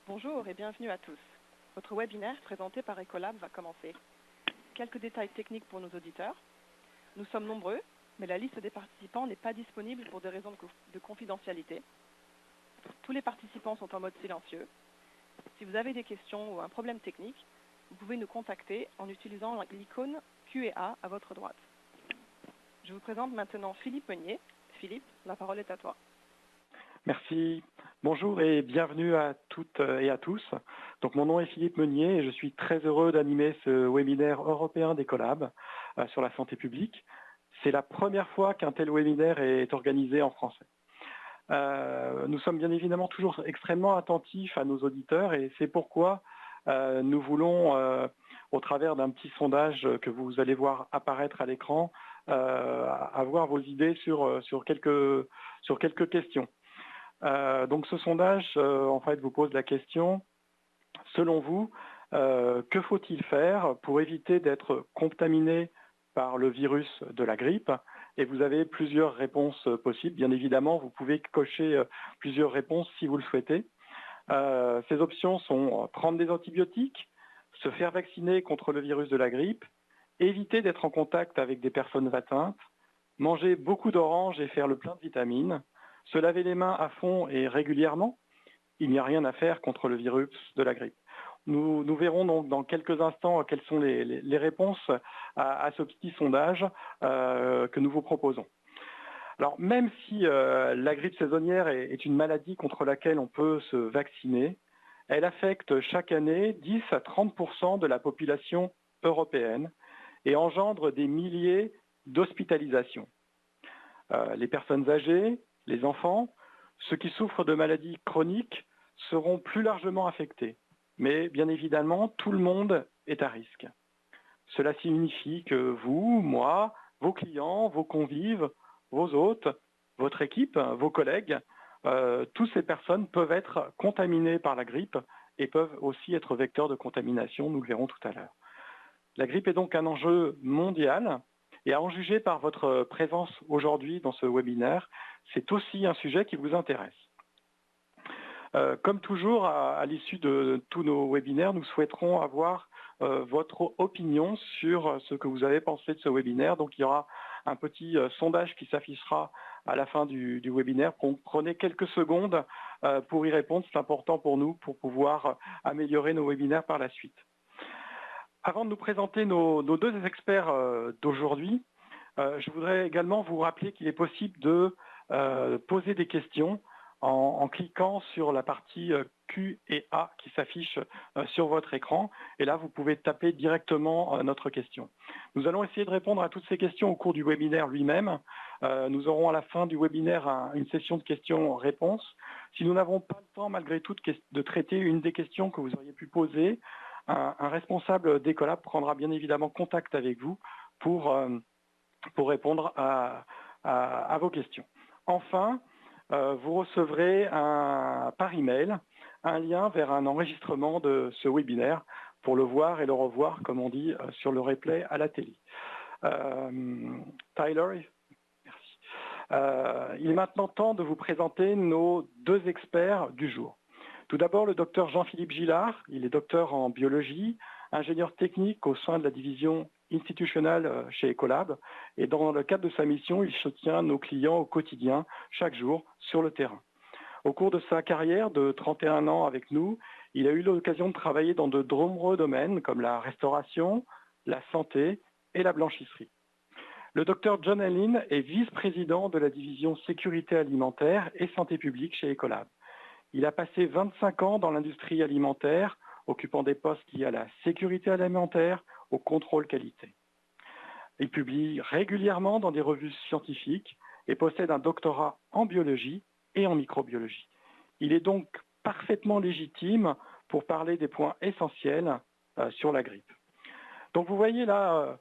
Bonjour et bienvenue à tous. Votre webinaire présenté par Ecolab va commencer. Quelques détails techniques pour nos auditeurs. Nous sommes nombreux, mais la liste des participants n'est pas disponible pour des raisons de confidentialité. Tous les participants sont en mode silencieux. Si vous avez des questions ou un problème technique, vous pouvez nous contacter en utilisant l'icône Q&A à votre droite. Je vous présente maintenant Philippe Meunier. Philippe, la parole est à toi. Merci. Bonjour et bienvenue à toutes et à tous. Donc, mon nom est Philippe Meunier et je suis très heureux d'animer ce webinaire européen d'Ecolab sur la santé publique. C'est la première fois qu'un tel webinaire est organisé en français. Nous sommes bien évidemment toujours extrêmement attentifs à nos auditeurs et c'est pourquoi nous voulons, au travers d'un petit sondage que vous allez voir apparaître à l'écran, avoir vos idées sur quelques questions. Donc ce sondage, en fait, vous pose la question, selon vous, que faut-il faire pour éviter d'être contaminé par le virus de la grippe? Et vous avez plusieurs réponses possibles. Bien évidemment, vous pouvez cocher plusieurs réponses si vous le souhaitez. Ces options sont prendre des antibiotiques, se faire vacciner contre le virus de la grippe, éviter d'être en contact avec des personnes atteintes, manger beaucoup d'oranges et faire le plein de vitamines, se laver les mains à fond et régulièrement. Il n'y a rien à faire contre le virus de la grippe. Nous verrons donc dans quelques instants quelles sont les réponses à ce petit sondage que nous vous proposons. Alors, même si la grippe saisonnière est une maladie contre laquelle on peut se vacciner, elle affecte chaque année 10 à 30% de la population européenne et engendre des milliers d'hospitalisations. Les personnes âgées, les enfants, ceux qui souffrent de maladies chroniques seront plus largement affectés. Mais bien évidemment, tout le monde est à risque. Cela signifie que vous, moi, vos clients, vos convives, vos hôtes, votre équipe, vos collègues, toutes ces personnes peuvent être contaminées par la grippe et peuvent aussi être vecteurs de contamination, nous le verrons tout à l'heure. La grippe est donc un enjeu mondial. Et à en juger par votre présence aujourd'hui dans ce webinaire, c'est aussi un sujet qui vous intéresse. Comme toujours, à l'issue de tous nos webinaires, nous souhaiterons avoir votre opinion sur ce que vous avez pensé de ce webinaire. Donc, il y aura un petit sondage qui s'affichera à la fin du webinaire. Prenez quelques secondes pour y répondre. C'est important pour nous pour pouvoir améliorer nos webinaires par la suite. Avant de nous présenter nos deux experts d'aujourd'hui, je voudrais également vous rappeler qu'il est possible de poser des questions en cliquant sur la partie Q&A qui s'affiche sur votre écran. Et là, vous pouvez taper directement notre question. Nous allons essayer de répondre à toutes ces questions au cours du webinaire lui-même. Nous aurons à la fin du webinaire une session de questions-réponses. Si nous n'avons pas le temps, malgré tout, de traiter une des questions que vous auriez pu poser, un responsable d'Ecolab prendra bien évidemment contact avec vous pour répondre à vos questions. Enfin, vous recevrez par email un lien vers un enregistrement de ce webinaire pour le voir et le revoir, comme on dit, sur le replay à la télé. Tyler, merci. Il est maintenant temps de vous présenter nos deux experts du jour. Tout d'abord, le docteur Jean-Philippe Gillard. Il est docteur en biologie, ingénieur technique au sein de la division institutionnelle chez Ecolab. Et dans le cadre de sa mission, il soutient nos clients au quotidien, chaque jour, sur le terrain. Au cours de sa carrière de 31 ans avec nous, il a eu l'occasion de travailler dans de nombreux domaines comme la restauration, la santé et la blanchisserie. Le docteur John Allin est vice-président de la division sécurité alimentaire et santé publique chez Ecolab. Il a passé 25 ans dans l'industrie alimentaire, occupant des postes liés à la sécurité alimentaire, au contrôle qualité. Il publie régulièrement dans des revues scientifiques et possède un doctorat en biologie et en microbiologie. Il est donc parfaitement légitime pour parler des points essentiels sur la grippe. Donc vous voyez là,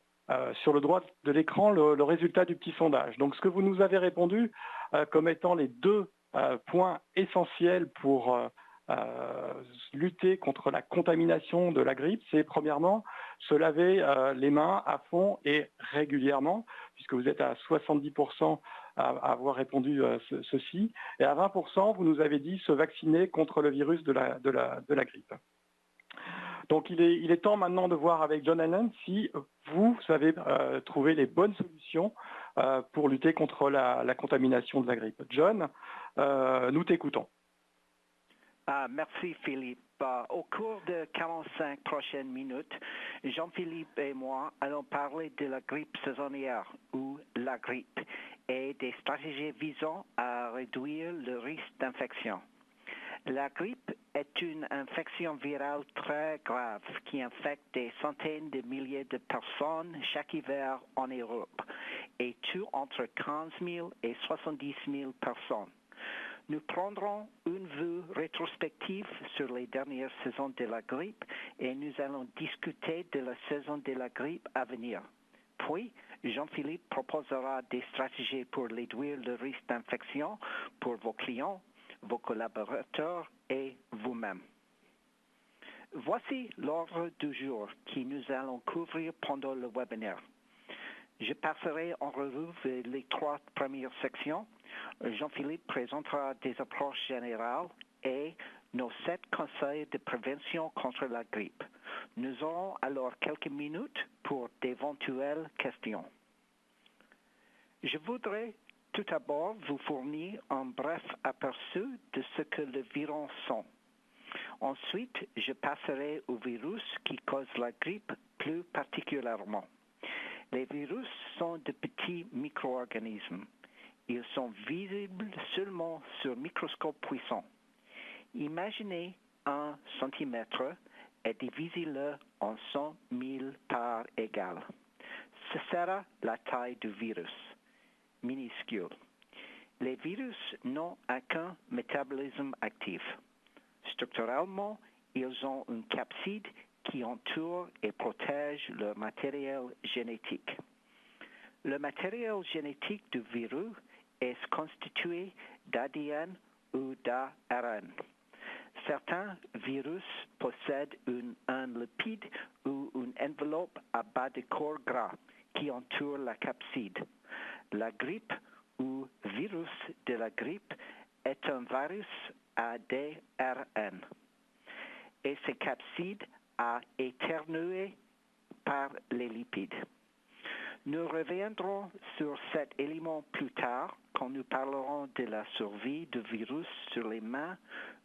sur le droit de l'écran, le résultat du petit sondage. Donc ce que vous nous avez répondu comme étant les deux points essentiels pour lutter contre la contamination de la grippe, c'est premièrement se laver les mains à fond et régulièrement, puisque vous êtes à 70% avoir répondu ceci. Et à 20%, vous nous avez dit se vacciner contre le virus de la grippe. Donc il est temps maintenant de voir avec John Allen si vous savez trouver les bonnes solutions pour lutter contre la contamination de la grippe. John, nous t'écoutons. Merci Philippe. Au cours de 45 prochaines minutes, Jean-Philippe et moi allons parler de la grippe saisonnière ou la grippe et des stratégies visant à réduire le risque d'infection. La grippe est une infection virale très grave qui infecte des centaines de milliers de personnes chaque hiver en Europe et tue entre 15 000 et 70 000 personnes. Nous prendrons une vue rétrospective sur les dernières saisons de la grippe et nous allons discuter de la saison de la grippe à venir. Puis, Jean-Philippe proposera des stratégies pour réduire le risque d'infection pour vos clients, vos collaborateurs et vous-même. Voici l'ordre du jour que nous allons couvrir pendant le webinaire. Je passerai en revue les 3 premières sections. Jean-Philippe présentera des approches générales et nos 7 conseils de prévention contre la grippe. Nous aurons alors quelques minutes pour d'éventuelles questions. Je voudrais tout d'abord vous fournir un bref aperçu de ce que le virus sont. Ensuite, je passerai au virus qui cause la grippe plus particulièrement. Les virus sont de petits micro-organismes. Ils sont visibles seulement sur microscope puissant. Imaginez 1 centimètre et divisez-le en 100 000 parts égales. Ce sera la taille du virus, minuscule. Les virus n'ont aucun métabolisme actif. Structurellement, ils ont une capside qui entoure et protège leur matériel génétique. Le matériel génétique du virus est constitué d'ADN ou d'ARN. Certains virus possèdent un lipide ou une enveloppe à bas de corps gras qui entoure la capside. La grippe ou virus de la grippe est un virus ADRN et ces capsides à éternuer par les lipides. Nous reviendrons sur cet élément plus tard quand nous parlerons de la survie du virus sur les mains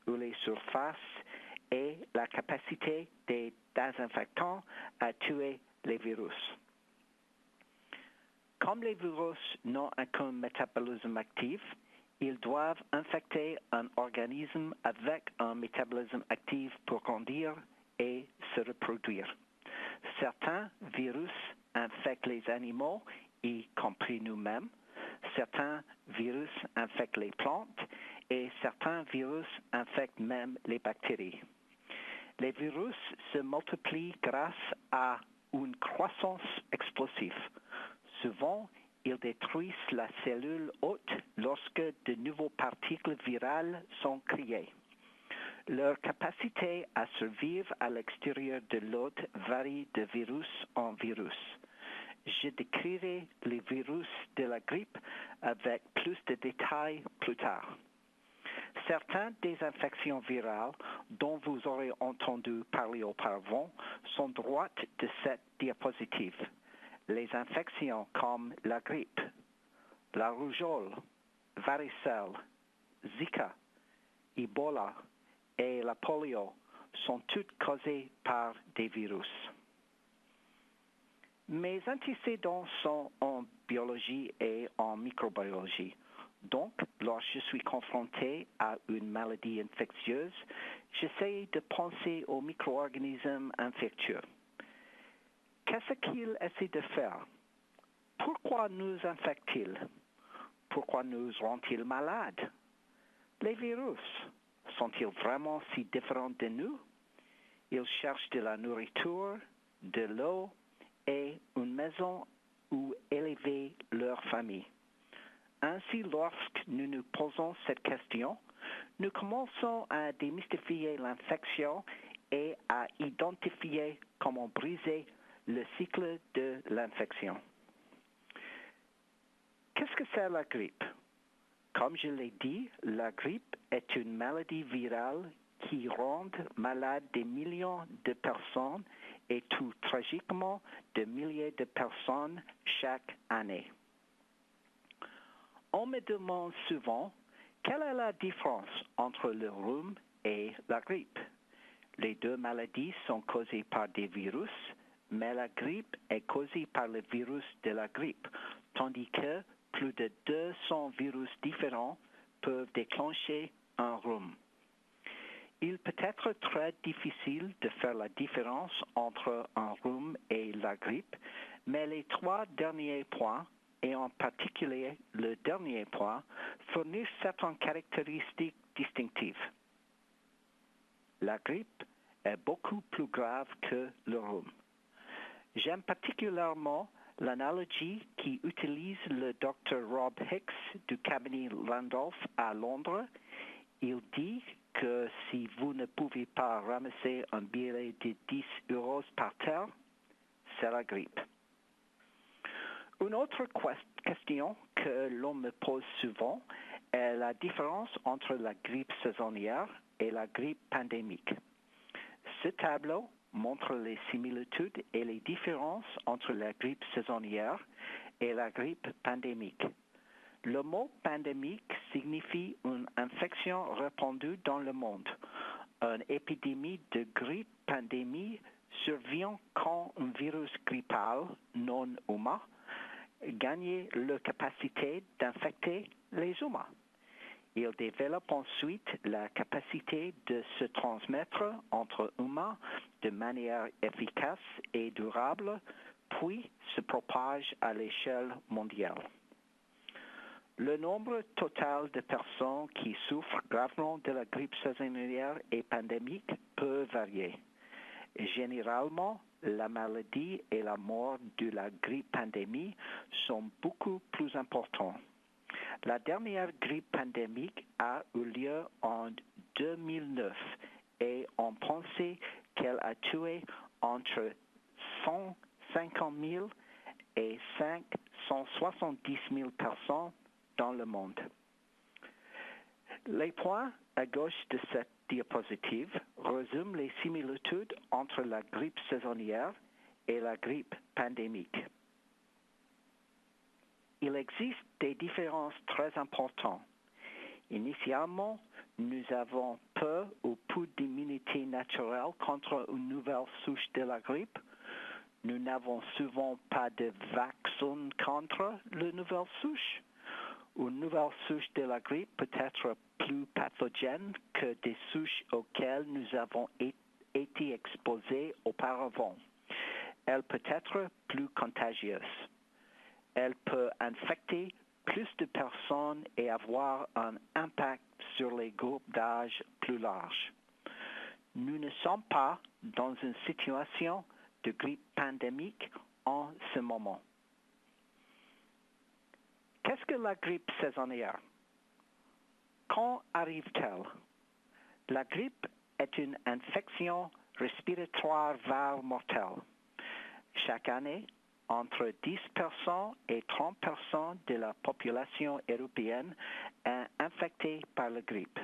ou les surfaces et la capacité des désinfectants à tuer les virus. Comme les virus n'ont aucun métabolisme actif, ils doivent infecter un organisme avec un métabolisme actif pour grandir et se reproduire. Certains virus infectent les animaux, y compris nous-mêmes. Certains virus infectent les plantes et certains virus infectent même les bactéries. Les virus se multiplient grâce à une croissance explosive. Souvent, ils détruisent la cellule hôte lorsque de nouvelles particules virales sont créées. Leur capacité à survivre à l'extérieur de l'hôte varie de virus en virus. Je décrirai les virus de la grippe avec plus de détails plus tard. Certaines des infections virales dont vous aurez entendu parler auparavant sont droites de cette diapositive. Les infections comme la grippe, la rougeole, varicelle, Zika, Ebola et la polio sont toutes causées par des virus. Mes antécédents sont en biologie et en microbiologie. Donc, lorsque je suis confronté à une maladie infectieuse, j'essaie de penser aux micro-organismes infectieux. Qu'est-ce qu'ils essaient de faire? Pourquoi nous infectent-ils? Pourquoi nous rendent-ils malades? Les virus sont-ils vraiment si différents de nous? Ils cherchent de la nourriture, de l'eau et une maison où élever leur famille. Ainsi, lorsque nous nous posons cette question, nous commençons à démystifier l'infection et à identifier comment briser le cycle de l'infection. Qu'est-ce que c'est la grippe? Comme je l'ai dit, la grippe est une maladie virale qui rend malade des millions de personnes et tue tragiquement des milliers de personnes chaque année. On me demande souvent quelle est la différence entre le rhume et la grippe. Les deux maladies sont causées par des virus, mais la grippe est causée par le virus de la grippe, tandis que plus de 200 virus différents peuvent déclencher un rhume. Il peut être très difficile de faire la différence entre un rhume et la grippe, mais les trois derniers points, et en particulier le dernier point, fournissent certaines caractéristiques distinctives. La grippe est beaucoup plus grave que le rhume. J'aime particulièrement l'analogie qu'utilise le Dr. Rob Hicks du cabinet Randolph à Londres. Il dit que si vous ne pouvez pas ramasser un billet de 10 € par terre, c'est la grippe. Une autre question que l'on me pose souvent est la différence entre la grippe saisonnière et la grippe pandémique. Ce tableau montre les similitudes et les différences entre la grippe saisonnière et la grippe pandémique. Le mot pandémique signifie une infection répandue dans le monde. Une épidémie de grippe pandémie survient quand un virus grippal non humain gagne la capacité d'infecter les humains. Il développe ensuite la capacité de se transmettre entre humains de manière efficace et durable, puis se propage à l'échelle mondiale. Le nombre total de personnes qui souffrent gravement de la grippe saisonnière et pandémique peut varier. Généralement, la maladie et la mort de la grippe pandémique sont beaucoup plus importants. La dernière grippe pandémique a eu lieu en 2009 et on pensait qu'elle a tué entre 150 000 et 570 000 personnes dans le monde. Les points à gauche de cette diapositive résument les similitudes entre la grippe saisonnière et la grippe pandémique. Il existe des différences très importantes. Initialement, nous avons peu ou peu d'immunité naturelle contre une nouvelle souche de la grippe. Nous n'avons souvent pas de vaccin contre la nouvelle souche. Une nouvelle souche de la grippe peut être plus pathogène que des souches auxquelles nous avons été exposés auparavant. Elle peut être plus contagieuse. Elle peut infecter plus de personnes et avoir un impact sur les groupes d'âge plus larges. Nous ne sommes pas dans une situation de grippe pandémique en ce moment. Qu'est-ce que la grippe saisonnière? Quand arrive-t-elle? La grippe est une infection respiratoire virale mortelle. Chaque année, entre 10% et 30% de la population européenne est infectée par la grippe.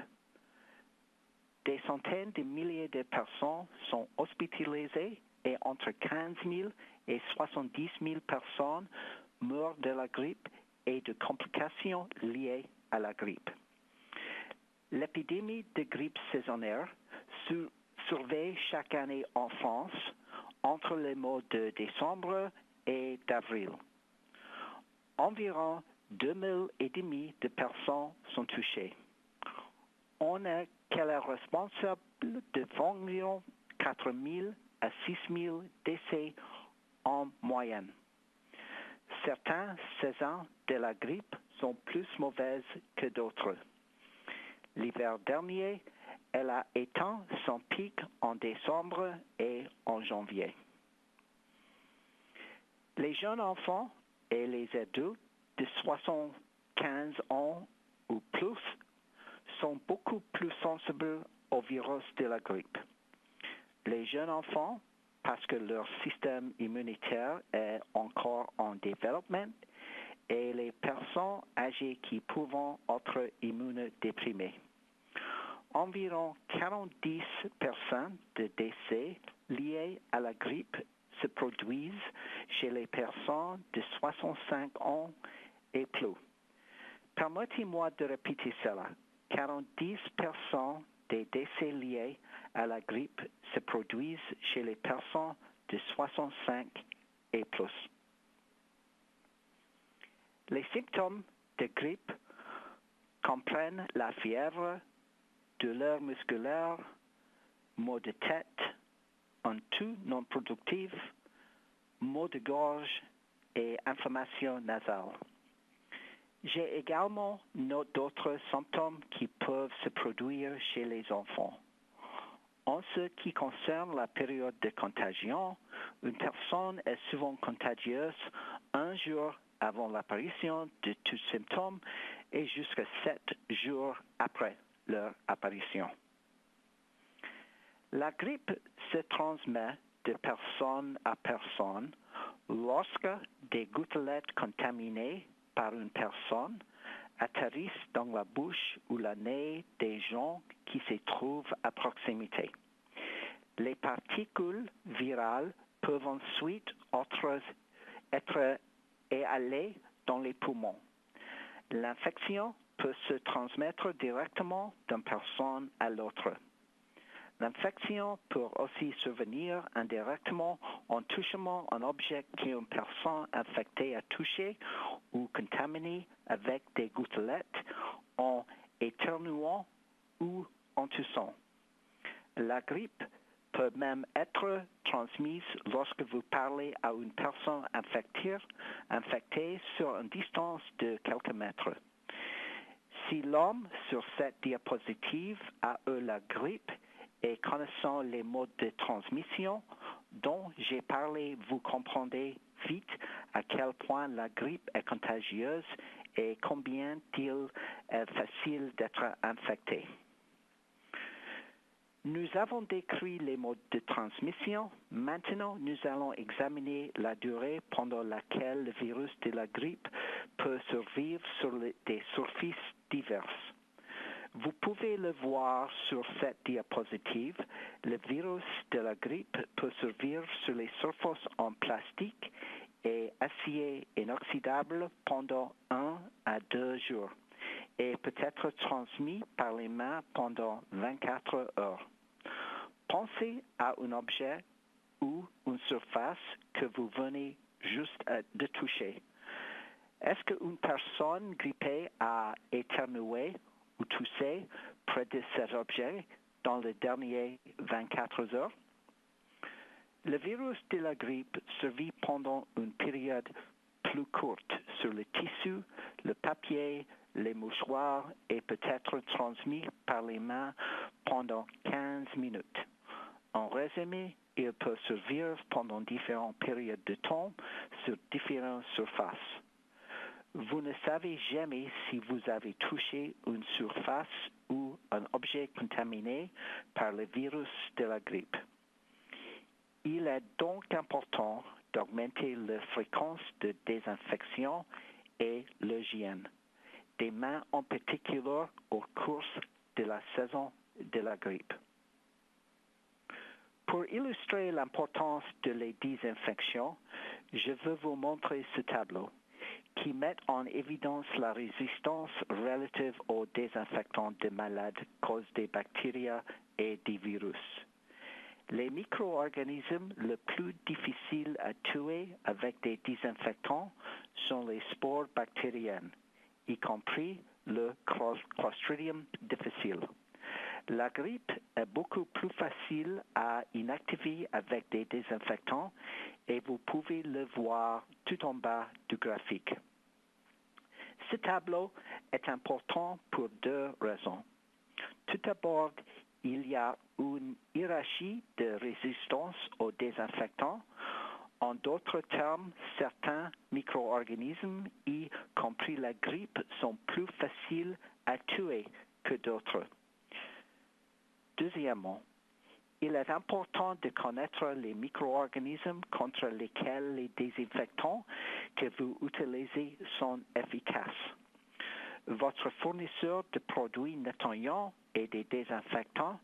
Des centaines de milliers de personnes sont hospitalisées et entre 15 000 et 70 000 personnes meurent de la grippe et de complications liées à la grippe. L'épidémie de grippe saisonnière survient chaque année en France entre les mois de décembre et d'avril. Environ 2,5 millions de personnes sont touchées. On est qu'elle est responsable d'environ 4 000 à 6 000 décès en moyenne. Certaines saisons de la grippe sont plus mauvaises que d'autres. L'hiver dernier, elle a éteint son pic en décembre et en janvier. Les jeunes enfants et les adultes de 75 ans ou plus sont beaucoup plus sensibles au virus de la grippe. Les jeunes enfants, parce que leur système immunitaire est encore en développement, et les personnes âgées qui peuvent être immunodéprimées. Environ 40% de décès liés à la grippe se produisent chez les personnes de 65 ans et plus. Permettez-moi de répéter cela. 40% des décès liés à la grippe se produisent chez les personnes de 65 et plus. Les symptômes de grippe comprennent la fièvre, douleurs musculaires, maux de tête, un toux non productif, maux de gorge et inflammation nasale. J'ai également noté d'autres symptômes qui peuvent se produire chez les enfants. En ce qui concerne la période de contagion, une personne est souvent contagieuse un jour avant l'apparition de tous symptômes et jusqu'à 7 jours après leur apparition. La grippe se transmet de personne à personne lorsque des gouttelettes contaminées par une personne atterrissent dans la bouche ou le nez des gens qui se trouvent à proximité. Les particules virales peuvent ensuite être éhalées dans les poumons. L'infection peut se transmettre directement d'une personne à l'autre. L'infection peut aussi survenir indirectement en touchant un objet qu'une personne infectée a touché ou contaminé avec des gouttelettes, en éternuant ou en toussant. La grippe peut même être transmise lorsque vous parlez à une personne infectée sur une distance de quelques mètres. Si l'homme sur cette diapositive a eu la grippe et connaissant les modes de transmission dont j'ai parlé, vous comprendrez vite à quel point la grippe est contagieuse et combien il est facile d'être infecté. Nous avons décrit les modes de transmission. Maintenant, nous allons examiner la durée pendant laquelle le virus de la grippe peut survivre sur des surfaces diverses. Vous pouvez le voir sur cette diapositive. Le virus de la grippe peut survivre sur les surfaces en plastique et acier inoxydable pendant 1 à 2 jours et peut être transmis par les mains pendant 24 heures. Pensez à un objet ou une surface que vous venez juste de toucher. Est-ce qu'une personne grippée a éternué ou toussé près de cet objet dans les dernières 24 heures? Le virus de la grippe survit pendant une période plus courte sur le tissu, le papier, les mouchoirs et peut être transmis par les mains pendant 15 minutes. En résumé, il peut survivre pendant différentes périodes de temps sur différentes surfaces. Vous ne savez jamais si vous avez touché une surface ou un objet contaminé par le virus de la grippe. Il est donc important d'augmenter la fréquence de désinfection et l'hygiène des mains en particulier au cours de la saison de la grippe. Pour illustrer l'importance de la désinfection, je veux vous montrer ce tableau qui met en évidence la résistance relative aux désinfectants de malades causés des bactéries et des virus. Les micro-organismes les plus difficiles à tuer avec des désinfectants sont les spores bactériennes, y compris le Clostridium difficile. La grippe est beaucoup plus facile à inactiver avec des désinfectants et vous pouvez le voir tout en bas du graphique. Ce tableau est important pour 2 raisons. Tout d'abord, il y a une hiérarchie de résistance aux désinfectants. En d'autres termes, certains micro-organismes, y compris la grippe, sont plus faciles à tuer que d'autres. Deuxièmement, il est important de connaître les micro-organismes contre lesquels les désinfectants que vous utilisez sont efficaces. Votre fournisseur de produits nettoyants et de désinfectants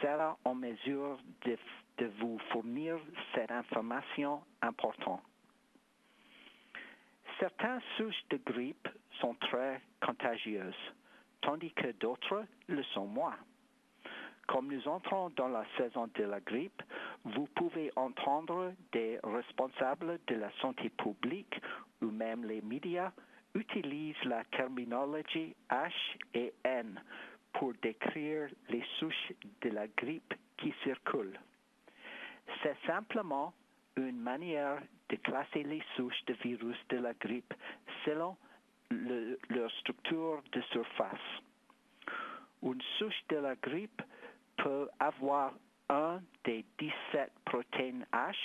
sera en mesure de vous fournir cette information importante. Certaines souches de grippe sont très contagieuses, tandis que d'autres le sont moins. Comme nous entrons dans la saison de la grippe, vous pouvez entendre des responsables de la santé publique ou même les médias utilisent la terminologie H et N pour décrire les souches de la grippe qui circulent. C'est simplement une manière de classer les souches de virus de la grippe selon leur structure de surface. Une souche de la grippe peut avoir un des 17 protéines H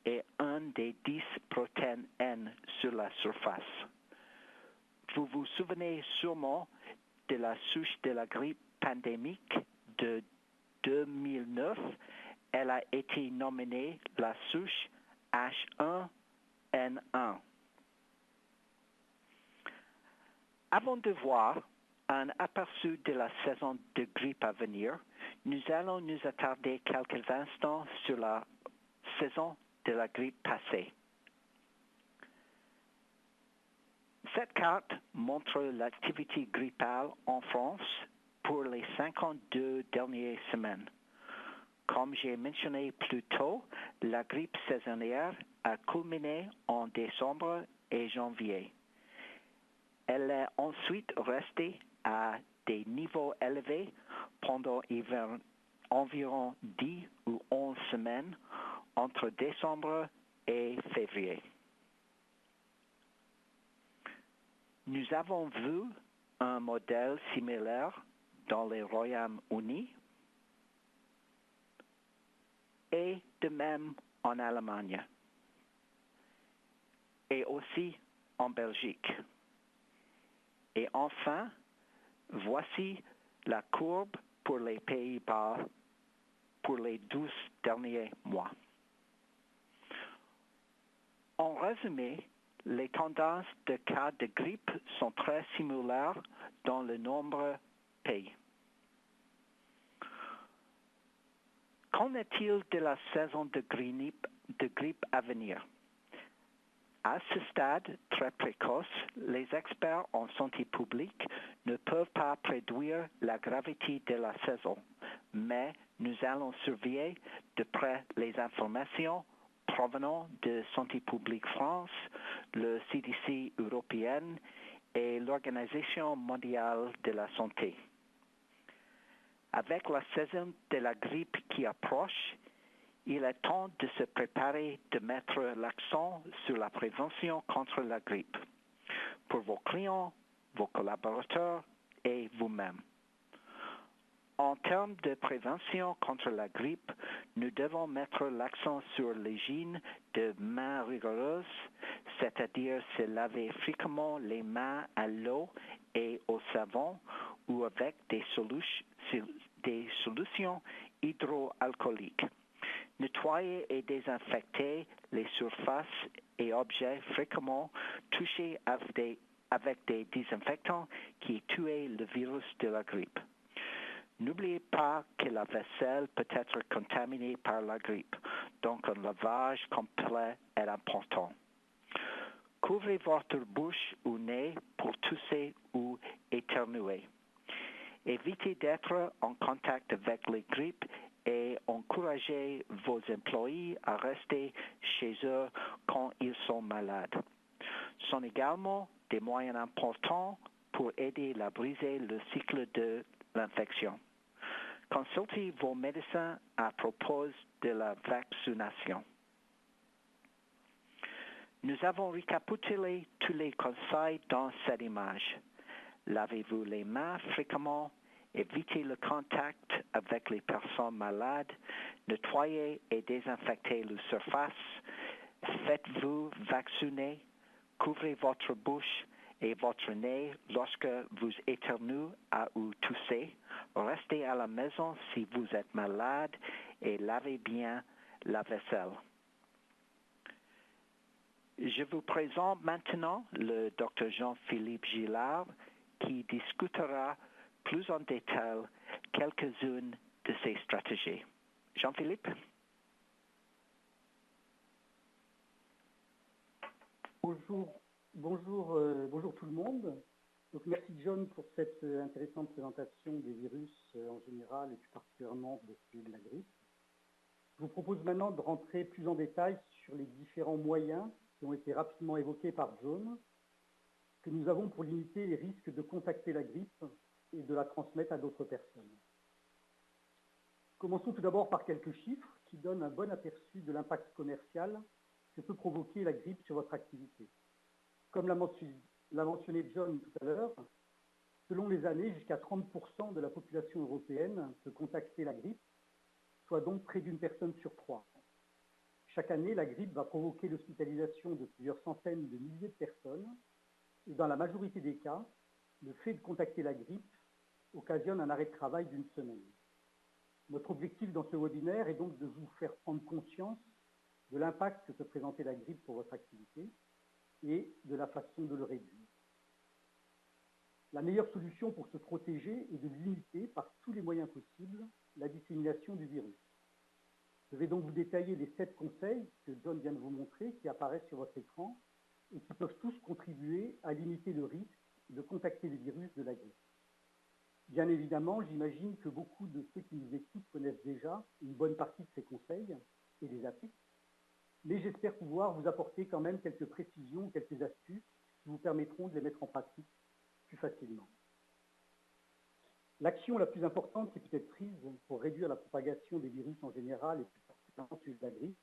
et un des 10 protéines N sur la surface. Vous vous souvenez sûrement de la souche de la grippe pandémique de 2009. Elle a été nommée la souche H1N1. Avant de voir un aperçu de la saison de grippe à venir, nous allons nous attarder quelques instants sur la saison de la grippe passée. Cette carte montre l'activité grippale en France pour les 52 dernières semaines. Comme j'ai mentionné plus tôt, la grippe saisonnière a culminé en décembre et janvier. Elle est ensuite restée à des niveaux élevés pendant environ 10 ou 11 semaines entre décembre et février. Nous avons vu un modèle similaire dans le Royaume-Uni et de même en Allemagne et aussi en Belgique. Et enfin, voici la courbe pour les Pays-Bas pour les 12 derniers mois. En résumé, les tendances de cas de grippe sont très similaires dans de nombreux pays. Qu'en est-il de la saison de grippe à venir? À ce stade très précoce, les experts en santé publique ne peuvent pas prédire la gravité de la saison, mais nous allons surveiller de près les informations provenant de Santé publique France, le CDC européen et l'Organisation mondiale de la santé. Avec la saison de la grippe qui approche, il est temps de se préparer de mettre l'accent sur la prévention contre la grippe pour vos clients, vos collaborateurs et vous-même. En termes de prévention contre la grippe, nous devons mettre l'accent sur l'hygiène de mains rigoureuses, c'est-à-dire se laver fréquemment les mains à l'eau et au savon ou avec des solutions hydroalcooliques. Nettoyer et désinfecter les surfaces et objets fréquemment touchés avec des désinfectants qui tuent le virus de la grippe. N'oubliez pas que la vaisselle peut être contaminée par la grippe, donc un lavage complet est important. Couvrez votre bouche ou nez pour tousser ou éternuer. Évitez d'être en contact avec les grippes et encouragez vos employés à rester chez eux quand ils sont malades. Ce sont également des moyens importants pour aider à briser le cycle de l'infection. Consultez vos médecins à propos de la vaccination. Nous avons récapitulé tous les conseils dans cette image. Lavez-vous les mains fréquemment, évitez le contact avec les personnes malades, nettoyez et désinfectez les surfaces, faites-vous vacciner, couvrez votre bouche et votre nez lorsque vous éternuez ou toussez, restez à la maison si vous êtes malade et lavez bien la vaisselle. Je vous présente maintenant le Dr Jean-Philippe Gillard qui discutera plus en détail quelques-unes de ces stratégies. Jean-Philippe? Bonjour tout le monde. Donc, merci John pour cette intéressante présentation des virus en général et plus particulièrement de celui de la grippe. Je vous propose maintenant de rentrer plus en détail sur les différents moyens qui ont été rapidement évoqués par John, que nous avons pour limiter les risques de contacter la grippe et de la transmettre à d'autres personnes. Commençons tout d'abord par quelques chiffres qui donnent un bon aperçu de l'impact commercial que peut provoquer la grippe sur votre activité. Comme l'a mentionné John tout à l'heure, selon les années, jusqu'à 30% de la population européenne peut contacter la grippe, soit donc près d'une personne sur 3. Chaque année, la grippe va provoquer l'hospitalisation de plusieurs centaines de milliers de personnes et dans la majorité des cas, le fait de contacter la grippe occasionne un arrêt de travail d'une semaine. Notre objectif dans ce webinaire est donc de vous faire prendre conscience de l'impact que peut présenter la grippe pour votre activité et de la façon de le réduire. La meilleure solution pour se protéger est de limiter par tous les moyens possibles la dissémination du virus. Je vais donc vous détailler les 7 conseils que John vient de vous montrer, qui apparaissent sur votre écran et qui peuvent tous contribuer à limiter le risque de contacter les virus de la grippe. Bien évidemment, j'imagine que beaucoup de ceux qui nous écoutent connaissent déjà une bonne partie de ces conseils et les appliquent, mais j'espère pouvoir vous apporter quand même quelques précisions, quelques astuces qui vous permettront de les mettre en pratique plus facilement. L'action la plus importante qui peut être prise pour réduire la propagation des virus en général et plus particulièrement celui de la grippe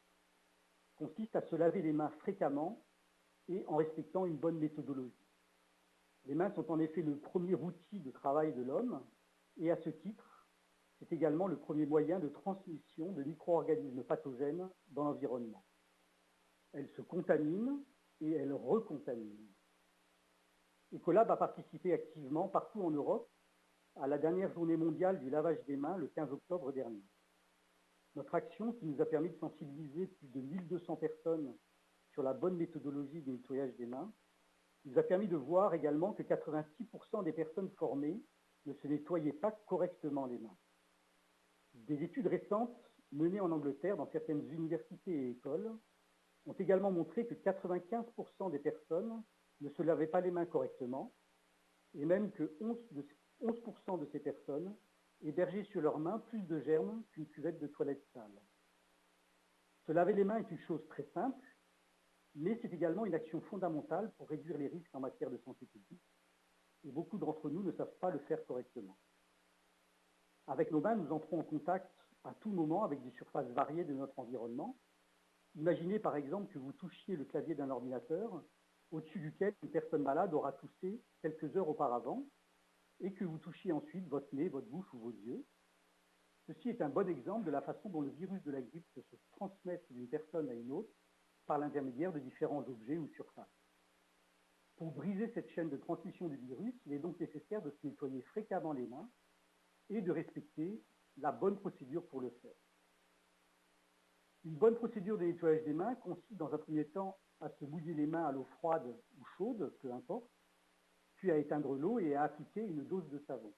consiste à se laver les mains fréquemment et en respectant une bonne méthodologie. Les mains sont en effet le premier outil de travail de l'homme et à ce titre, c'est également le premier moyen de transmission de micro-organismes pathogènes dans l'environnement. Elles se contaminent et elles recontaminent. Ecolab a participé activement partout en Europe à la dernière journée mondiale du lavage des mains le 15 octobre dernier. Notre action, qui nous a permis de sensibiliser plus de 1200 personnes sur la bonne méthodologie du nettoyage des mains, nous a permis de voir également que 86% des personnes formées ne se nettoyaient pas correctement les mains. Des études récentes menées en Angleterre dans certaines universités et écoles ont également montré que 95% des personnes ne se lavaient pas les mains correctement et même que 11% de ces personnes hébergeaient sur leurs mains plus de germes qu'une cuvette de toilette sale. Se laver les mains est une chose très simple, mais c'est également une action fondamentale pour réduire les risques en matière de santé publique, et beaucoup d'entre nous ne savent pas le faire correctement. Avec nos mains, nous entrons en contact à tout moment avec des surfaces variées de notre environnement. Imaginez par exemple que vous touchiez le clavier d'un ordinateur au-dessus duquel une personne malade aura toussé quelques heures auparavant, et que vous touchiez ensuite votre nez, votre bouche ou vos yeux. Ceci est un bon exemple de la façon dont le virus de la grippe peut se transmettre d'une personne à une autre par l'intermédiaire de différents objets ou surfaces. Pour briser cette chaîne de transmission du virus, il est donc nécessaire de se nettoyer fréquemment les mains et de respecter la bonne procédure pour le faire. Une bonne procédure de nettoyage des mains consiste dans un premier temps à se mouiller les mains à l'eau froide ou chaude, peu importe, puis à éteindre l'eau et à appliquer une dose de savon.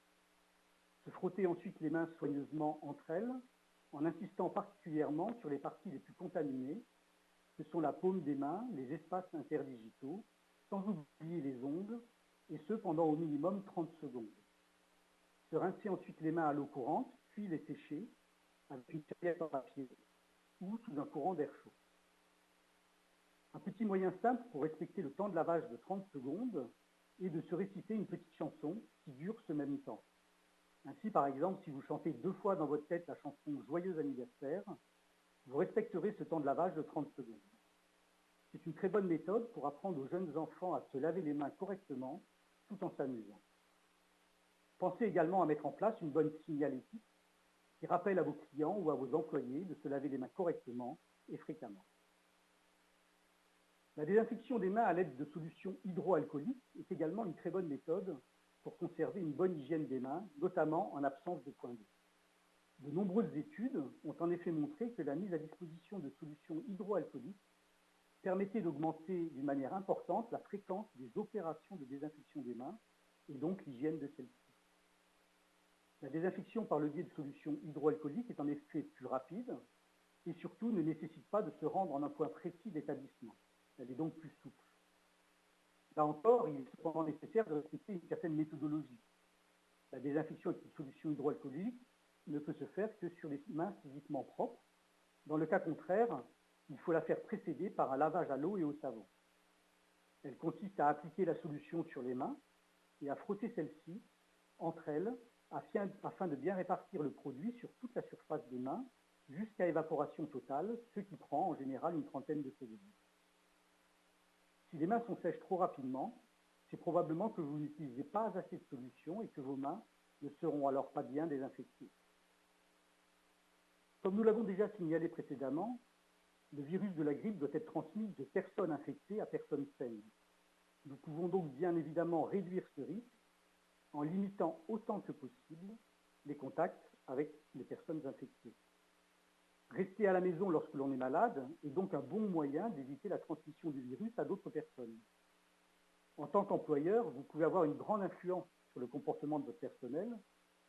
Se frotter ensuite les mains soigneusement entre elles, en insistant particulièrement sur les parties les plus contaminées, que sont la paume des mains, les espaces interdigitaux, sans oublier les ongles, et ce pendant au minimum 30 secondes. Se rincer ensuite les mains à l'eau courante, puis les sécher avec une serviette en papier ou sous un courant d'air chaud. Un petit moyen simple pour respecter le temps de lavage de 30 secondes est de se réciter une petite chanson qui dure ce même temps. Ainsi, par exemple, si vous chantez 2 fois dans votre tête la chanson « Joyeux anniversaire », vous respecterez ce temps de lavage de 30 secondes. C'est une très bonne méthode pour apprendre aux jeunes enfants à se laver les mains correctement tout en s'amusant. Pensez également à mettre en place une bonne signalétique qui rappelle à vos clients ou à vos employés de se laver les mains correctement et fréquemment. La désinfection des mains à l'aide de solutions hydroalcooliques est également une très bonne méthode pour conserver une bonne hygiène des mains, notamment en absence de point d'eau. De nombreuses études ont en effet montré que la mise à disposition de solutions hydroalcooliques permettait d'augmenter d'une manière importante la fréquence des opérations de désinfection des mains et donc l'hygiène de celles-ci. La désinfection par le biais de solutions hydroalcooliques est en effet plus rapide et surtout ne nécessite pas de se rendre en un point précis d'établissement. Elle est donc plus souple. Là encore, il est cependant nécessaire de respecter une certaine méthodologie. La désinfection avec une solution hydroalcoolique ne peut se faire que sur les mains physiquement propres. Dans le cas contraire, il faut la faire précéder par un lavage à l'eau et au savon. Elle consiste à appliquer la solution sur les mains et à frotter celle-ci entre elles afin de bien répartir le produit sur toute la surface des mains jusqu'à évaporation totale, ce qui prend en général une trentaine de secondes. Si les mains sont sèches trop rapidement, c'est probablement que vous n'utilisez pas assez de solution et que vos mains ne seront alors pas bien désinfectées. Comme nous l'avons déjà signalé précédemment, le virus de la grippe doit être transmis de personnes infectées à personnes saines. Nous pouvons donc bien évidemment réduire ce risque en limitant autant que possible les contacts avec les personnes infectées. Rester à la maison lorsque l'on est malade est donc un bon moyen d'éviter la transmission du virus à d'autres personnes. En tant qu'employeur, vous pouvez avoir une grande influence sur le comportement de votre personnel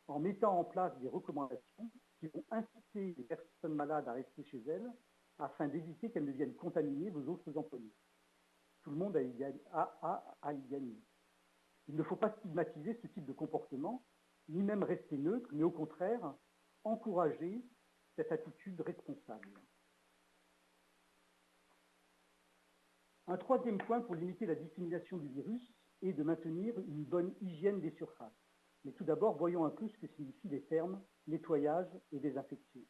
en mettant en place des recommandations qui vont inciter les personnes malades à rester chez elles afin d'éviter qu'elles ne viennent contaminer vos autres employés. Tout le monde a à y gagner. Il ne faut pas stigmatiser ce type de comportement, ni même rester neutre, mais au contraire, encourager cette attitude responsable. Un troisième point pour limiter la dissémination du virus est de maintenir une bonne hygiène des surfaces. Mais tout d'abord, voyons un peu ce que signifient les termes nettoyage et désinfection.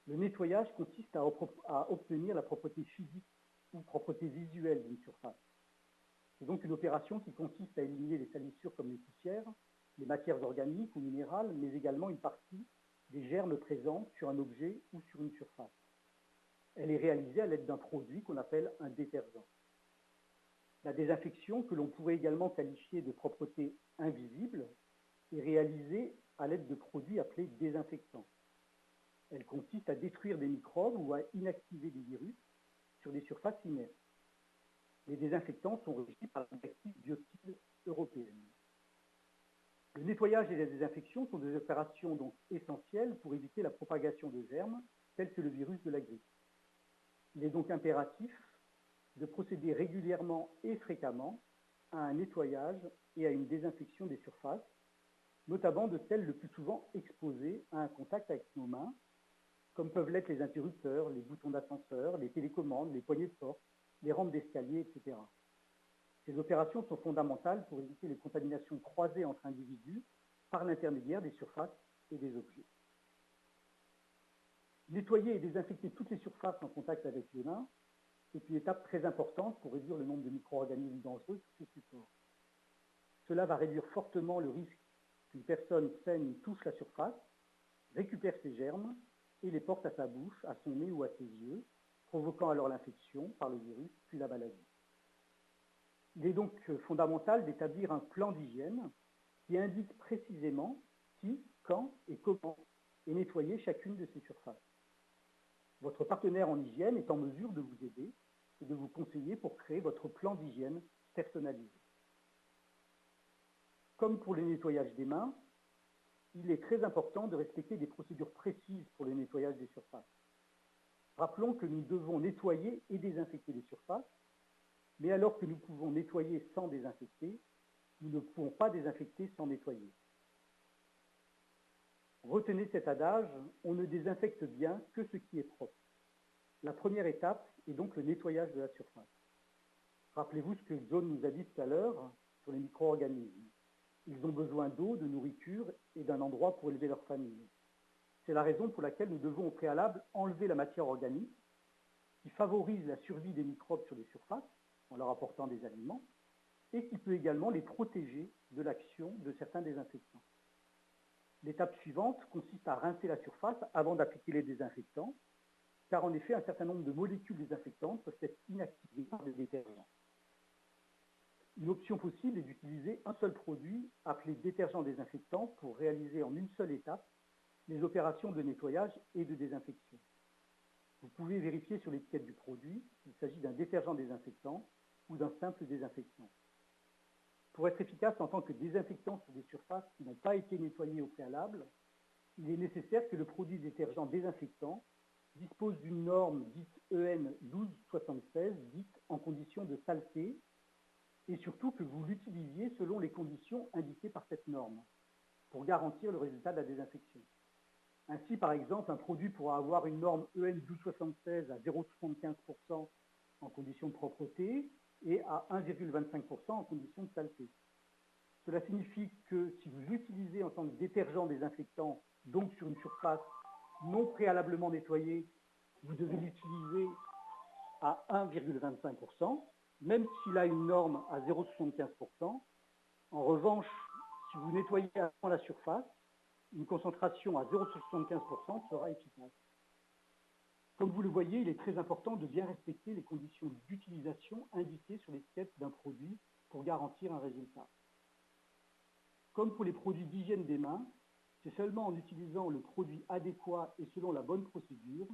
Le nettoyage consiste à obtenir la propreté physique ou propreté visuelle d'une surface. C'est donc une opération qui consiste à éliminer les salissures comme les poussières, les matières organiques ou minérales, mais également une partie des germes présents sur un objet ou sur une surface. Elle est réalisée à l'aide d'un produit qu'on appelle un détergent. La désinfection, que l'on pourrait également qualifier de propreté invisible, est réalisée à l'aide de produits appelés désinfectants. Elle consiste à détruire des microbes ou à inactiver des virus sur des surfaces inertes. Les désinfectants sont régis par la directive biocide européenne. Le nettoyage et la désinfection sont des opérations donc essentielles pour éviter la propagation de germes tels que le virus de la grippe. Il est donc impératif de procéder régulièrement et fréquemment à un nettoyage et à une désinfection des surfaces, notamment de celles le plus souvent exposées à un contact avec nos mains, comme peuvent l'être les interrupteurs, les boutons d'ascenseur, les télécommandes, les poignées de porte, les rampes d'escalier, etc. Ces opérations sont fondamentales pour éviter les contaminations croisées entre individus par l'intermédiaire des surfaces et des objets. Nettoyer et désinfecter toutes les surfaces en contact avec les mains est une étape très importante pour réduire le nombre de micro-organismes dangereux sur ces supports. Cela va réduire fortement le risque qu'une personne saine touche la surface, récupère ses germes et les porte à sa bouche, à son nez ou à ses yeux, provoquant alors l'infection par le virus puis la maladie. Il est donc fondamental d'établir un plan d'hygiène qui indique précisément qui, quand et comment est nettoyer chacune de ces surfaces. Votre partenaire en hygiène est en mesure de vous aider et de vous conseiller pour créer votre plan d'hygiène personnalisé. Comme pour le nettoyage des mains, il est très important de respecter des procédures précises pour le nettoyage des surfaces. Rappelons que nous devons nettoyer et désinfecter les surfaces, mais alors que nous pouvons nettoyer sans désinfecter, nous ne pouvons pas désinfecter sans nettoyer. Retenez cet adage, on ne désinfecte bien que ce qui est propre. La première étape est donc le nettoyage de la surface. Rappelez-vous ce que John nous a dit tout à l'heure sur les micro-organismes. Ils ont besoin d'eau, de nourriture et d'un endroit pour élever leur famille. C'est la raison pour laquelle nous devons au préalable enlever la matière organique qui favorise la survie des microbes sur les surfaces en leur apportant des aliments et qui peut également les protéger de l'action de certains désinfectants. L'étape suivante consiste à rincer la surface avant d'appliquer les désinfectants, car en effet, un certain nombre de molécules désinfectantes peuvent être inactivées par des détergents. Une option possible est d'utiliser un seul produit appelé détergent désinfectant pour réaliser en une seule étape les opérations de nettoyage et de désinfection. Vous pouvez pouvez vérifier sur l'étiquette du produit s'il s'agit d'un détergent désinfectant ou d'un simple désinfectant. Pour être efficace en tant que désinfectant sur des surfaces qui n'ont pas été nettoyées au préalable, il est nécessaire que le produit détergent désinfectant dispose d'une norme dite EN 1276, dite en conditions de saleté, et surtout que vous l'utilisiez selon les conditions indiquées par cette norme, pour garantir le résultat de la désinfection. Ainsi, par exemple, un produit pourra avoir une norme EN 1276 à 0,75% en conditions de propreté et à 1,25% en conditions de saleté. Cela signifie que si vous l'utilisez en tant que détergent désinfectant, donc sur une surface non préalablement nettoyée, vous devez l'utiliser à 1,25%, même s'il a une norme à 0,75%. En revanche, si vous nettoyez avant la surface, une concentration à 0,75% sera efficace. Comme vous le voyez, il est très important de bien respecter les conditions d'utilisation indiquées sur l'étiquette d'un produit pour garantir un résultat. Comme pour les produits d'hygiène des mains, c'est seulement en utilisant le produit adéquat et selon la bonne procédure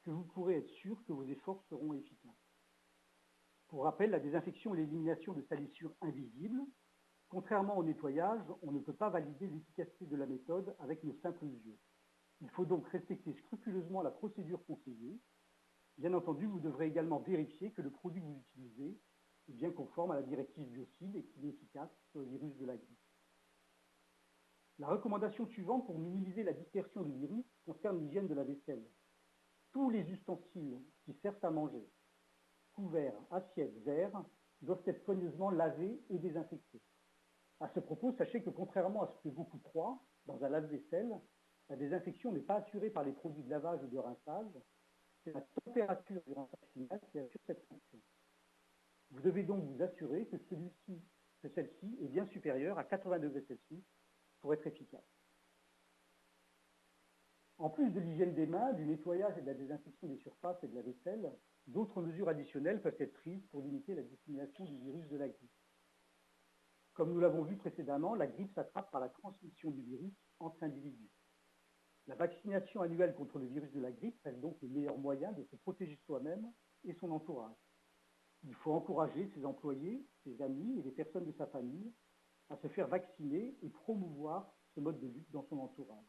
que vous pourrez être sûr que vos efforts seront efficaces. Pour rappel, la désinfection et l'élimination de salissures invisibles, contrairement au nettoyage, on ne peut pas valider l'efficacité de la méthode avec nos simples yeux. Il faut donc respecter scrupuleusement la procédure conseillée. Bien entendu, vous devrez également vérifier que le produit que vous utilisez est bien conforme à la directive biocide et qu'il est efficace sur le virus de la grippe. La recommandation suivante pour minimiser la dispersion du virus concerne l'hygiène de la vaisselle. Tous les ustensiles qui servent à manger, couverts, assiettes, verres, doivent être soigneusement lavés et désinfectés. À ce propos, sachez que contrairement à ce que beaucoup croient, dans un lave-vaisselle, la désinfection n'est pas assurée par les produits de lavage ou de rinçage, c'est la température du rinçage final qui assure cette fonction. Vous devez donc vous assurer que celle-ci est bien supérieure à 80 degrés Celsius pour être efficace. En plus de l'hygiène des mains, du nettoyage et de la désinfection des surfaces et de la vaisselle, d'autres mesures additionnelles peuvent être prises pour limiter la dissémination du virus de la grippe. Comme nous l'avons vu précédemment, la grippe s'attrape par la transmission du virus entre individus. La vaccination annuelle contre le virus de la grippe reste donc le meilleur moyen de se protéger soi-même et son entourage. Il faut encourager ses employés, ses amis et les personnes de sa famille à se faire vacciner et promouvoir ce mode de lutte dans son entourage.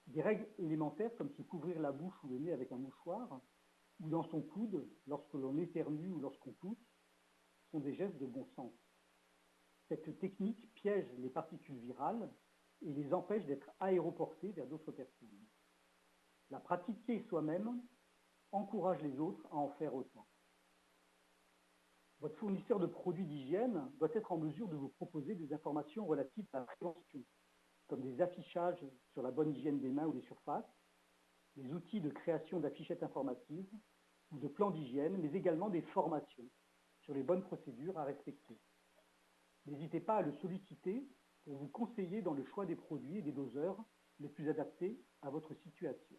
Des règles élémentaires comme se couvrir la bouche ou le nez avec un mouchoir ou dans son coude lorsque l'on éternue ou lorsqu'on tousse sont des gestes de bon sens. Cette technique piège les particules virales et les empêche d'être aéroportées vers d'autres personnes. La pratiquer soi-même encourage les autres à en faire autant. Votre fournisseur de produits d'hygiène doit être en mesure de vous proposer des informations relatives à la prévention, comme des affichages sur la bonne hygiène des mains ou des surfaces, des outils de création d'affichettes informatives ou de plans d'hygiène, mais également des formations sur les bonnes procédures à respecter. N'hésitez pas à le solliciter pour vous conseiller dans le choix des produits et des doseurs les plus adaptés à votre situation.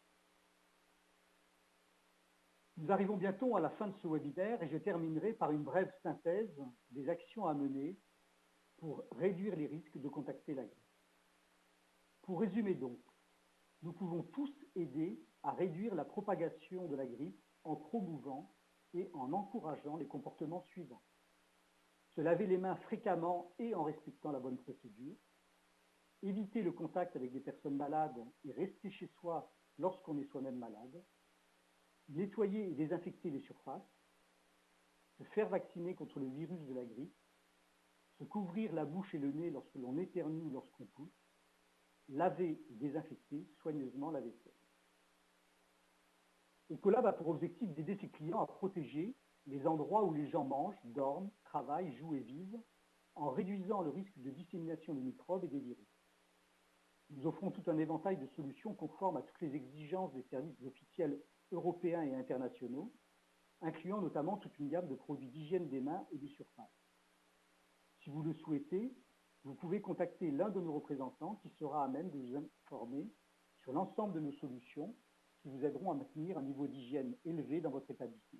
Nous arrivons bientôt à la fin de ce webinaire et je terminerai par une brève synthèse des actions à mener pour réduire les risques de contacter la grippe. Pour résumer donc, nous pouvons tous aider à réduire la propagation de la grippe en promouvant et en encourageant les comportements suivants. Se laver les mains fréquemment et en respectant la bonne procédure, éviter le contact avec des personnes malades et rester chez soi lorsqu'on est soi-même malade, nettoyer et désinfecter les surfaces, se faire vacciner contre le virus de la grippe, se couvrir la bouche et le nez lorsque l'on éternue ou lorsqu'on tousse, laver et désinfecter soigneusement la vaisselle. Ecolab a pour objectif d'aider ses clients à protéger les endroits où les gens mangent, dorment, travaillent, jouent et vivent, en réduisant le risque de dissémination des microbes et des virus. Nous offrons tout un éventail de solutions conformes à toutes les exigences des services officiels européens et internationaux, incluant notamment toute une gamme de produits d'hygiène des mains et des surfaces. Si vous le souhaitez, vous pouvez contacter l'un de nos représentants qui sera à même de vous informer sur l'ensemble de nos solutions qui vous aideront à maintenir un niveau d'hygiène élevé dans votre établissement.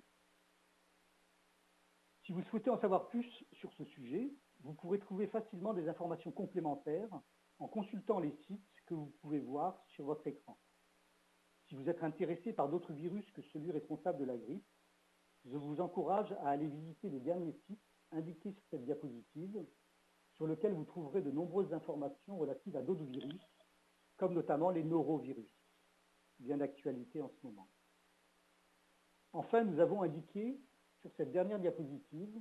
Si vous souhaitez en savoir plus sur ce sujet, vous pourrez trouver facilement des informations complémentaires en consultant les sites que vous pouvez voir sur votre écran. Si vous êtes intéressé par d'autres virus que celui responsable de la grippe, je vous encourage à aller visiter les derniers sites indiqués sur cette diapositive, sur lesquels vous trouverez de nombreuses informations relatives à d'autres virus, comme notamment les norovirus, bien d'actualité en ce moment. Enfin, nous avons indiqué sur cette dernière diapositive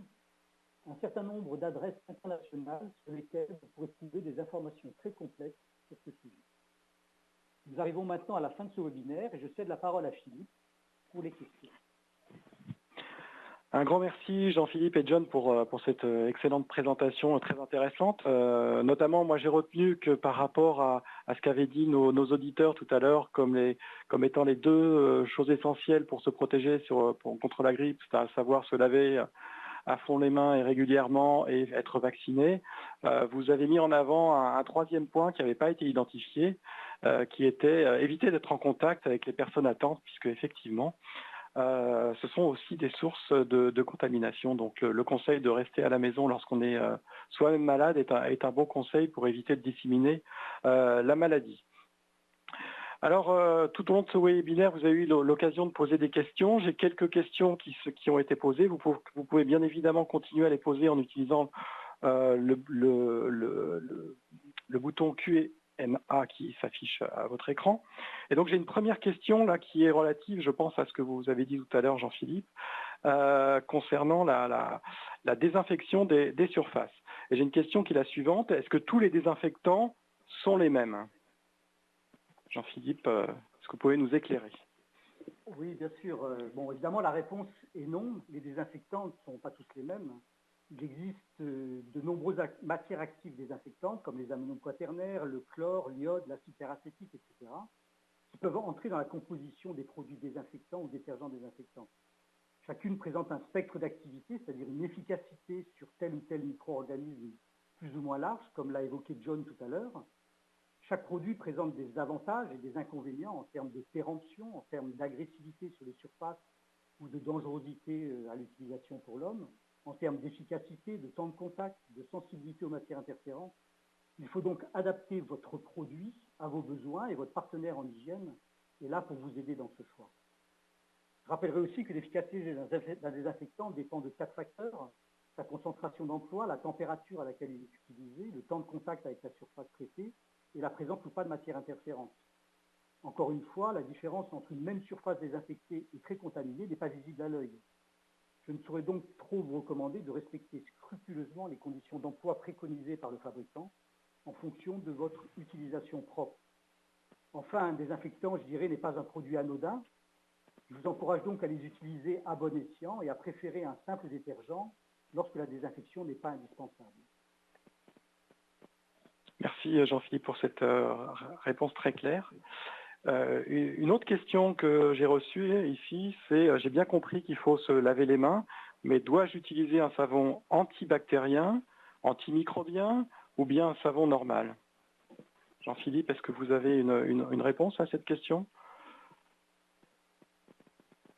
un certain nombre d'adresses internationales sur lesquelles vous pourrez trouver des informations très complexes sur ce sujet. Nous arrivons maintenant à la fin de ce webinaire et je cède la parole à Philippe pour les questions. Un grand merci Jean-Philippe et John pour cette excellente présentation très intéressante. Notamment, moi j'ai retenu que par rapport à ce qu'avaient dit nos auditeurs tout à l'heure, comme étant les deux choses essentielles pour se protéger contre la grippe, c'est à savoir se laver à fond les mains et régulièrement et être vacciné, vous avez mis en avant un troisième point qui n'avait pas été identifié, qui était éviter d'être en contact avec les personnes atteintes, puisque effectivement, ce sont aussi des sources de contamination. Donc le conseil de rester à la maison lorsqu'on est soi-même malade est un bon conseil pour éviter de disséminer la maladie. Alors, tout au long de ce webinaire, vous avez eu l'occasion de poser des questions. J'ai quelques questions qui ont été posées. Vous pouvez bien évidemment continuer à les poser en utilisant le bouton Q&A qui s'affiche à votre écran. Et donc, j'ai une première question là qui est relative, je pense, à ce que vous avez dit tout à l'heure, Jean-Philippe, concernant la désinfection des surfaces. Et j'ai une question qui est la suivante. Est-ce que tous les désinfectants sont les mêmes ? Jean-Philippe, est-ce que vous pouvez nous éclairer? Oui, bien sûr. Bon, évidemment, la réponse est non. Les désinfectants ne sont pas tous les mêmes. Il existe de nombreuses matières actives désinfectantes, comme les aminos quaternaires, le chlore, l'iode, l'acide peracétique, etc., qui peuvent entrer dans la composition des produits désinfectants ou détergents désinfectants. Chacune présente un spectre d'activité, c'est-à-dire une efficacité sur tel ou tel micro-organisme plus ou moins large, comme l'a évoqué John tout à l'heure. Chaque produit présente des avantages et des inconvénients en termes de péremption, en termes d'agressivité sur les surfaces ou de dangerosité à l'utilisation pour l'homme, en termes d'efficacité, de temps de contact, de sensibilité aux matières interférantes. Il faut donc adapter votre produit à vos besoins et votre partenaire en hygiène est là pour vous aider dans ce choix. Je rappellerai aussi que l'efficacité d'un désinfectant dépend de 4 facteurs: sa concentration d'emploi, la température à laquelle il est utilisé, le temps de contact avec la surface traitée et la présence ou pas de matière interférente. Encore une fois, la différence entre une même surface désinfectée et très contaminée n'est pas visible à l'œil. Je ne saurais donc trop vous recommander de respecter scrupuleusement les conditions d'emploi préconisées par le fabricant en fonction de votre utilisation propre. Enfin, un désinfectant, je dirais, n'est pas un produit anodin. Je vous encourage donc à les utiliser à bon escient et à préférer un simple détergent lorsque la désinfection n'est pas indispensable. Merci Jean-Philippe pour cette réponse très claire. Une autre question que j'ai reçue ici, c'est j'ai bien compris qu'il faut se laver les mains, mais dois-je utiliser un savon antibactérien, antimicrobien ou bien un savon normal? Jean-Philippe, est-ce que vous avez une réponse à cette question?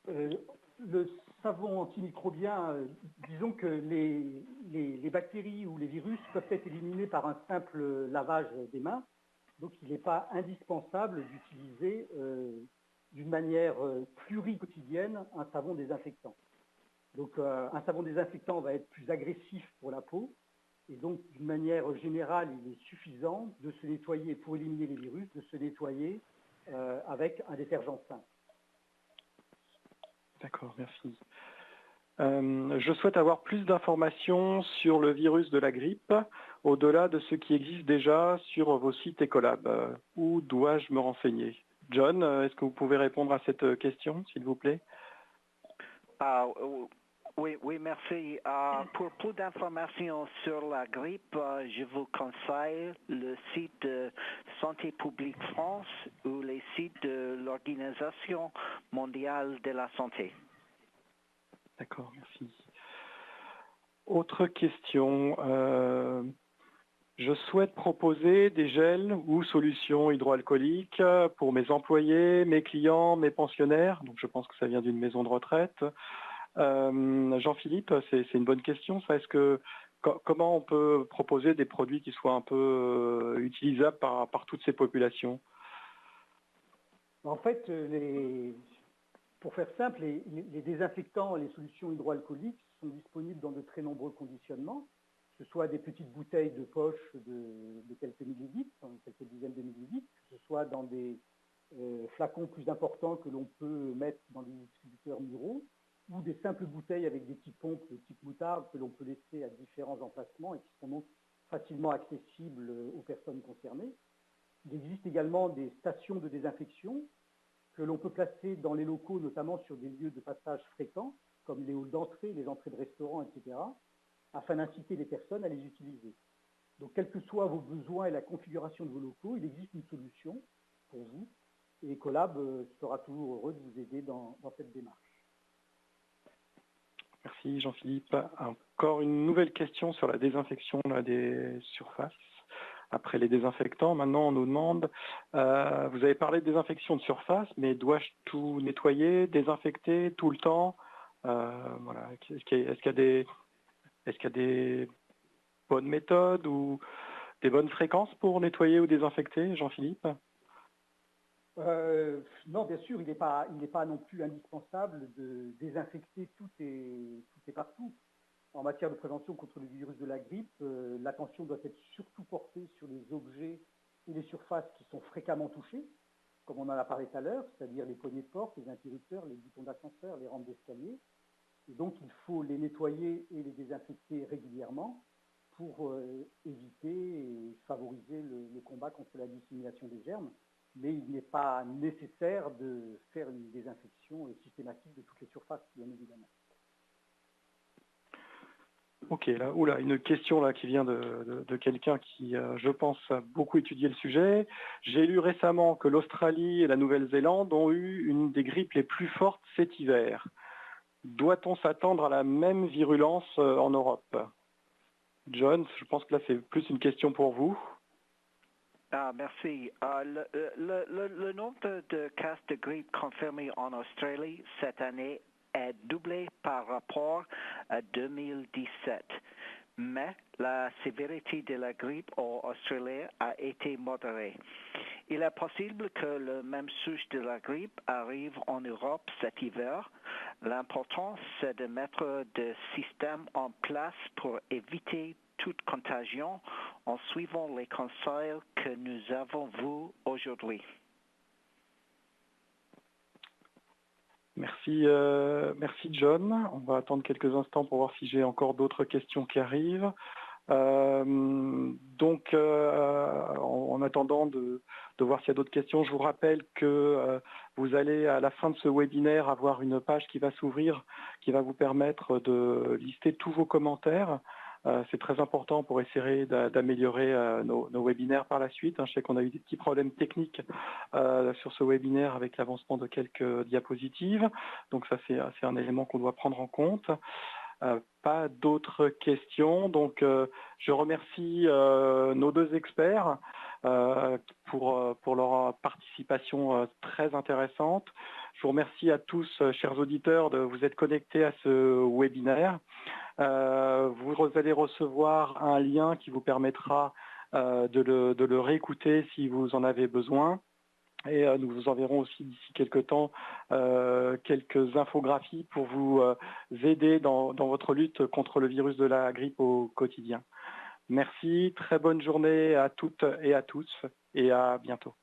Le savon antimicrobien, disons que les bactéries ou les virus peuvent être éliminés par un simple lavage des mains. Donc, il n'est pas indispensable d'utiliser d'une manière pluriquotidienne un savon désinfectant. Donc, un savon désinfectant va être plus agressif pour la peau. Et donc, d'une manière générale, il est suffisant de se nettoyer pour éliminer les virus, de se nettoyer avec un détergent simple. D'accord, merci. Je souhaite avoir plus d'informations sur le virus de la grippe, au-delà de ce qui existe déjà sur vos sites Ecolab. Où dois-je me renseigner? John, est-ce que vous pouvez répondre à cette question, s'il vous plaît? Oui, merci. Pour plus d'informations sur la grippe, je vous conseille le site de Santé publique France ou les sites de l'Organisation mondiale de la santé. D'accord, merci. Autre question. Je souhaite proposer des gels ou solutions hydroalcooliques pour mes employés, mes clients, mes pensionnaires. Donc je pense que ça vient d'une maison de retraite. Jean-Philippe, c'est une bonne question. Ça, comment on peut proposer des produits qui soient un peu utilisables par toutes ces populations? En fait, pour faire simple, les désinfectants, les solutions hydroalcooliques sont disponibles dans de très nombreux conditionnements, que ce soit des petites bouteilles de poche de quelques millilitres, quelques dizaines de millilitres, que ce soit dans des flacons plus importants que l'on peut mettre dans des distributeurs muraux, ou des simples bouteilles avec des types pompes, de type moutarde, que l'on peut laisser à différents emplacements et qui sont donc facilement accessibles aux personnes concernées. Il existe également des stations de désinfection que l'on peut placer dans les locaux, notamment sur des lieux de passage fréquents, comme les halls d'entrée, les entrées de restaurants, etc., afin d'inciter les personnes à les utiliser. Donc, quels que soient vos besoins et la configuration de vos locaux, il existe une solution pour vous, et Ecolab sera toujours heureux de vous aider dans cette démarche. Merci Jean-Philippe. Encore une nouvelle question sur la désinfection des surfaces. Après les désinfectants, maintenant on nous demande, vous avez parlé de désinfection de surface, mais dois-je tout nettoyer, désinfecter tout le temps? Voilà. Est-ce qu'il y a des bonnes méthodes ou des bonnes fréquences pour nettoyer ou désinfecter, Jean-Philippe? Non, bien sûr, il n'est pas non plus indispensable de désinfecter tout et partout. En matière de prévention contre le virus de la grippe, l'attention doit être surtout portée sur les objets et les surfaces qui sont fréquemment touchés, comme on en a parlé tout à l'heure, c'est-à-dire les poignées de porte, les interrupteurs, les boutons d'ascenseur, les rampes d'escalier. Et donc, il faut les nettoyer et les désinfecter régulièrement pour éviter et favoriser le combat contre la dissémination des germes. Mais il n'est pas nécessaire de faire une désinfection systématique de toutes les surfaces, bien évidemment. Ok, là, une question là qui vient de quelqu'un qui, je pense, a beaucoup étudié le sujet. J'ai lu récemment que l'Australie et la Nouvelle-Zélande ont eu une des grippes les plus fortes cet hiver. Doit-on s'attendre à la même virulence en Europe? John, je pense que là, c'est plus une question pour vous. Merci. Le nombre de cas de grippe confirmés en Australie cette année est doublé par rapport à 2017. Mais la sévérité de la grippe en Australie a été modérée. Il est possible que le même souche de la grippe arrive en Europe cet hiver. L'important, c'est de mettre des systèmes en place pour éviter toute contagion en suivant les conseils que nous avons vus aujourd'hui. Merci John. On va attendre quelques instants pour voir si j'ai encore d'autres questions qui arrivent. En attendant de voir s'il y a d'autres questions, je vous rappelle que vous allez à la fin de ce webinaire avoir une page qui va s'ouvrir, qui va vous permettre de lister tous vos commentaires. C'est très important pour essayer d'améliorer nos webinaires par la suite. Je sais qu'on a eu des petits problèmes techniques sur ce webinaire avec l'avancement de quelques diapositives. Donc ça, c'est un élément qu'on doit prendre en compte. Pas d'autres questions. Donc, je remercie nos deux experts pour leur participation très intéressante. Je vous remercie à tous, chers auditeurs, de vous être connectés à ce webinaire. Vous allez recevoir un lien qui vous permettra de le réécouter si vous en avez besoin. Et nous vous enverrons aussi d'ici quelques temps quelques infographies pour vous aider dans votre lutte contre le virus de la grippe au quotidien. Merci, très bonne journée à toutes et à tous et à bientôt.